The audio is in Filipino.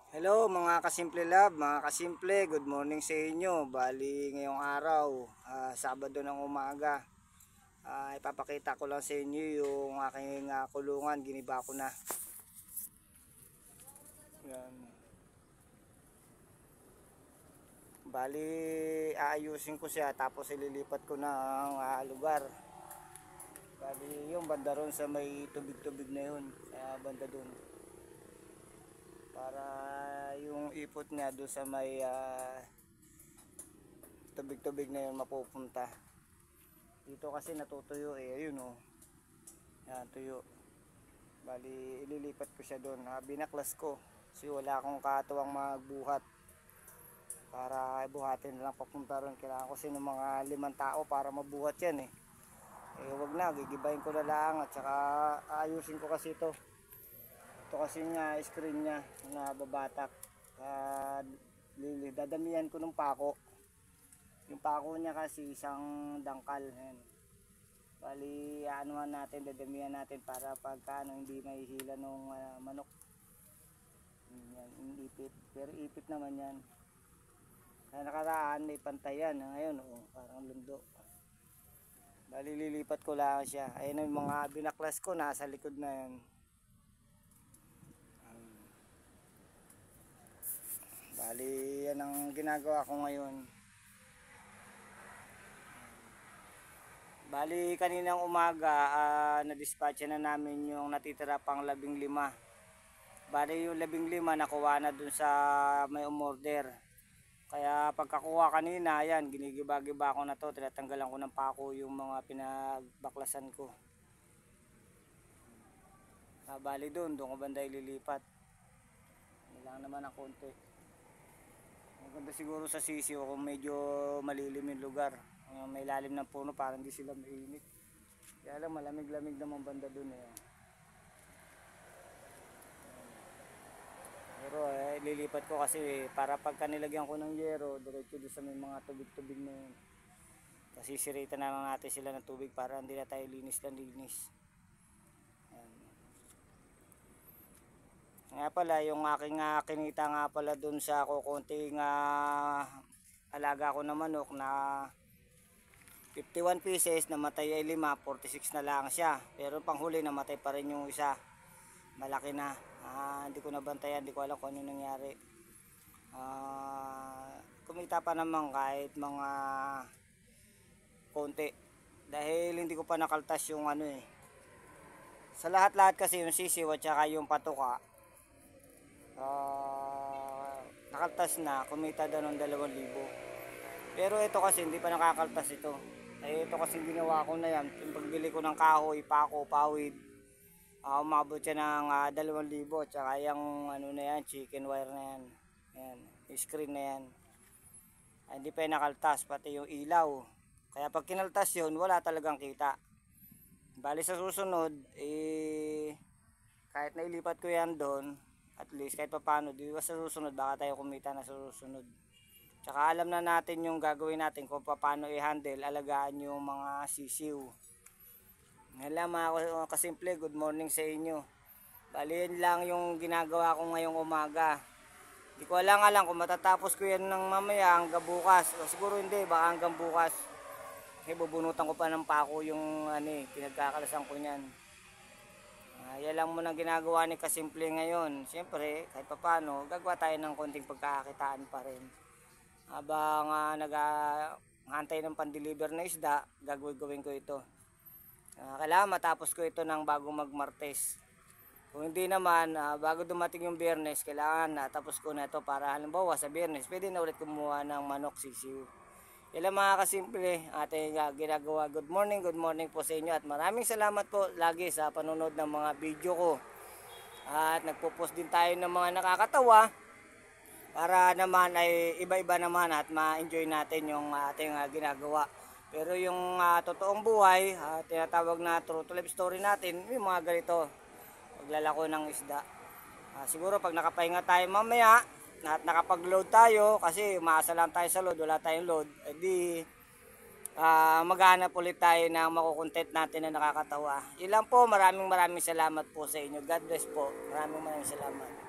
Hello mga kasimple love, mga kasimple, good morning sa inyo. Bali ngayong araw, Sabado ng umaga. Ipapakita ko lang sa inyo yung aking kulungan, giniba ko na. Yan. Bali aayusin ko siya tapos ililipat ko ng lugar. Bali yung banda ron sa may tubig-tubig na yun, sa banda dun. Para yung ipot niya doon sa may tubig-tubig na yun mapupunta. Dito kasi natutuyo ayun oh. Yan, tuyo. Bali ililipat ko siya doon. Binaklas ko kasi wala akong katuwang magbuhat. Para buhatin na lang papunta ron. Kailangan ko ng mga 5 tao para mabuhat yan eh. Wag na, gigibahin ko na lang at saka ayusin ko kasi ito. Ito kasi nga screen niya na babatak. Dadamihan ko ng pako. Yung pako niya kasi isang dangkal. Ayan. Bali anuhan natin, dadamihan natin para pagka hindi mahihila ng manok. Yan, ipit. Pero ipit naman yan. Kaya nakaraan may pantayan. Ngayon parang lundo. Bali lilipat ko lang siya. Ayun yung mga binaklas ko nasa likod na yan. Bali yan ang ginagawa ko ngayon. Bali kaninang umaga na-dispatch na namin yung natitira pang 15. Bali yung 15 nakuha na dun sa may umorder. Kaya pagkakuha kanina, yan, ginigiba-giba ko na to, tinatanggalan ko ng pako yung mga pinagbaklasan ko. Bali doon ko banda ililipat. Lang naman ang konti. Maganda siguro sa sisiyo kung medyo malilim yung lugar. May lalim ng puno para hindi sila mainit. Kaya lang malamig-lamig naman banda doon eh. Pero lilipat ko kasi para pagka nilagyan ko ng yero, diretso doon sa may mga tubig-tubig na yun. Kasi sisiritan na lang natin sila ng tubig para hindi na tayo linis na linis. Nga pala, yung aking kinita nga pala doon sa kukunting alaga ko na manok na 51 pieces, namatay ay 5, 46 na lang siya. Pero panghuli namatay pa rin yung isa. Malaki na. Hindi ko nabantayan, hindi ko alam kung ano nangyari. Kumita pa naman kahit mga konti. Dahil hindi ko pa nakaltas yung ano eh. Sa lahat-lahat kasi yung sisiw at saka yung patuka. Nakaltas na, kumita daw ng 2,000. Pero ito kasi hindi pa nakakaltas ito. Ito kasi ginawa ko na yan, yung pagbili ko ng kahoy, pako, pawid, umabot siya ng 2,000. Tsaka yung ano na yan, chicken wire na yan, ayan, yung screen na yan, hindi pa nakaltas, pati yung ilaw. Kaya pag kinaltas yun, wala talagang kita. Bali sa susunod kahit nailipat ko yan doon, at least kahit pa paano, di ba sa susunod baka tayo kumita na sa susunod. Tsaka alam na natin yung gagawin natin kung paano i-handle, alagaan yung mga sisiw. Ngayon mga kasimple, good morning sa inyo. Bali yun lang yung ginagawa ko ngayong umaga. Di ko alam kung matatapos ko yan ng mamaya hanggang bukas. O siguro hindi, baka hanggang bukas. Kasi bubunutan ko pa ng pako yung pinagkakalasan ko niyan. Yan lang muna ginagawa ni kasimple ngayon. Siyempre, kahit pa paano, gagawa tayo ng konting pagkakakitaan pa rin. Habang naghahantay ng pan-deliver na isda, gagawin ko ito. Kailangan matapos ko ito ng bago mag-Martes. Kung hindi naman, bago dumating yung Biyernes, kailangan natapos ko na ito para halimbawa sa Biyernes, pwede na ulit kumuha ng manok sisiw. Yan mga kasimple ating ginagawa. Good morning po sa inyo at maraming salamat po lagi sa panonood ng mga video ko. At nagpo-post din tayo ng mga nakakatawa para naman ay iba-iba naman at ma-enjoy natin yung ating ginagawa. Pero yung totoong buhay, tinatawag na true to life story natin, yung mga ganito, paglalako ng isda. Siguro pag nakapahinga tayo mamaya at nakapag-load tayo, kasi umaasa lang tayo sa load, wala tayong load, edi maghanap ulit tayo ng makukontent natin na nakakatawa. Ilan po, maraming salamat po sa inyo. God bless po. Maraming salamat.